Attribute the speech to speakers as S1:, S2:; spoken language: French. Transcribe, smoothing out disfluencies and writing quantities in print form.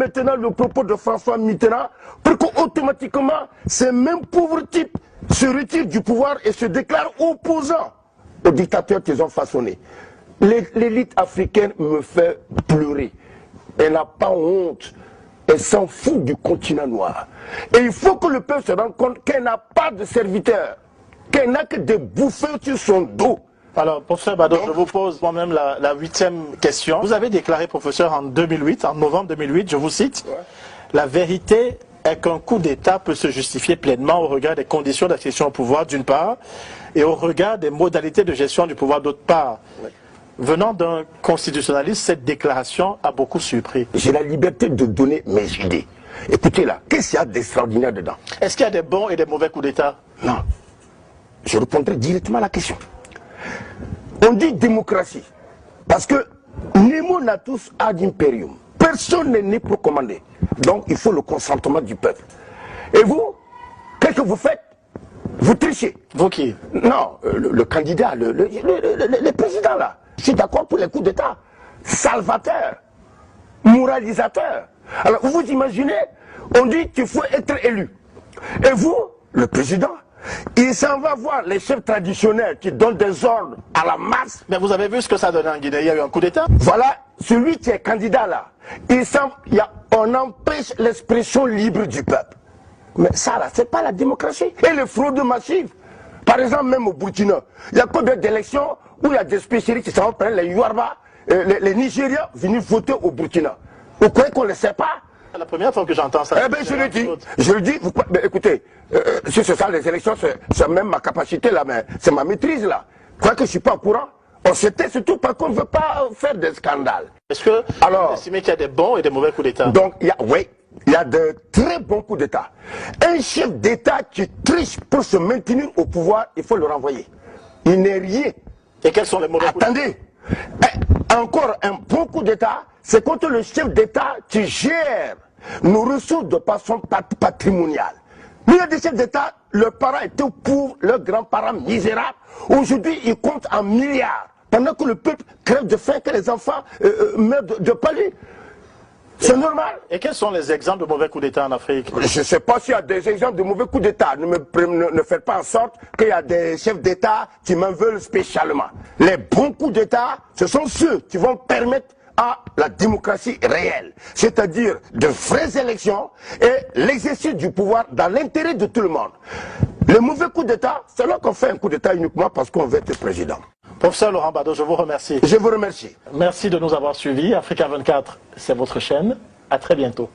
S1: maintenant le propos de François Mitterrand pour qu'automatiquement ces mêmes pauvres types se retirent du pouvoir et se déclarent opposants aux dictateurs qu'ils ont façonnés. L'élite africaine me fait pleurer. Elle n'a pas honte. Elle s'en fout du continent noir. Et il faut que le peuple se rende compte qu'elle n'a pas de serviteurs, qu'elle n'a que des bouffeurs sur son dos.
S2: Alors, professeur Bado, je vous pose moi-même la 8e question. Vous avez déclaré, professeur, en 2008, en novembre 2008, je vous cite, la vérité est qu'un coup d'État peut se justifier pleinement au regard des conditions d'accession au pouvoir, d'une part, et au regard des modalités de gestion du pouvoir, d'autre part. Venant d'un constitutionnaliste, cette déclaration a beaucoup surpris.
S1: J'ai la liberté de donner mes idées. Écoutez là, qu'est-ce qu'il y a d'extraordinaire dedans?
S2: Est-ce qu'il y a des bons et des mauvais coups d'État?
S1: Non. Je répondrai directement à la question. On dit démocratie, parce que nemo natus ad imperium. Personne n'est né pour commander. Donc il faut le consentement du peuple. Et vous, qu'est-ce que vous faites? Vous trichez.
S2: Vous qui?
S1: Non, le candidat, le président là. Je suis d'accord pour les coups d'État. Salvateur, moralisateur. Alors vous imaginez, on dit qu'il faut être élu. Et vous, le président, il s'en va voir les chefs traditionnels qui donnent des ordres à la masse.
S2: Mais vous avez vu ce que ça donnait en Guinée, il y a eu un coup d'État.
S1: Voilà, celui qui est candidat là, on empêche l'expression libre du peuple. Mais ça là, c'est pas la démocratie. Et les fraudes massives. Par exemple, même au Burkina, il y a combien d'élections où il y a des spécialistes qui s'en vont prendre les Yoruba, les Nigériens venus voter au Burkina. Vous croyez qu'on ne le sait pas?
S2: C'est la première fois que j'entends ça.
S1: Eh bien, je le dis, écoutez, si c'est ça, les élections, c'est même ma capacité là, mais c'est ma maîtrise là. Vous croyez que je ne suis pas au courant? On s'était surtout parce qu'on ne veut pas faire des scandales.
S2: Est-ce que vous estimez qu'il y a des bons et des mauvais coups d'État?
S1: Donc, oui, il y a de très bons coups d'État. Un chef d'État qui triche pour se maintenir au pouvoir, il faut le renvoyer. Il n'est rien.
S2: Et quels sont les mauvais coups d'État?
S1: Attendez, encore un bon coup d'État, c'est contre le chef d'État qui gère nos ressources de façon patrimoniale. Mais il y a des chefs d'État, leurs parents étaient pauvres, leurs grands-parents misérables. Aujourd'hui, ils comptent en milliards. Pendant que le peuple crève de faim, que les enfants meurent de pâlir. C'est normal.
S2: Et quels sont les exemples de mauvais coups d'État en Afrique?
S1: Je ne sais pas s'il y a des exemples de mauvais coups d'État. Ne faites pas en sorte qu'il y a des chefs d'État qui m'en veulent spécialement. Les bons coups d'État, ce sont ceux qui vont permettre à la démocratie réelle, c'est-à-dire de vraies élections et l'exercice du pouvoir dans l'intérêt de tout le monde. Les mauvais coups d'État, c'est là qu'on fait un coup d'État uniquement parce qu'on veut être président.
S2: Professeur Laurent Bado, je vous remercie.
S1: Je vous remercie.
S2: Merci de nous avoir suivis. Africa 24, c'est votre chaîne. À très bientôt.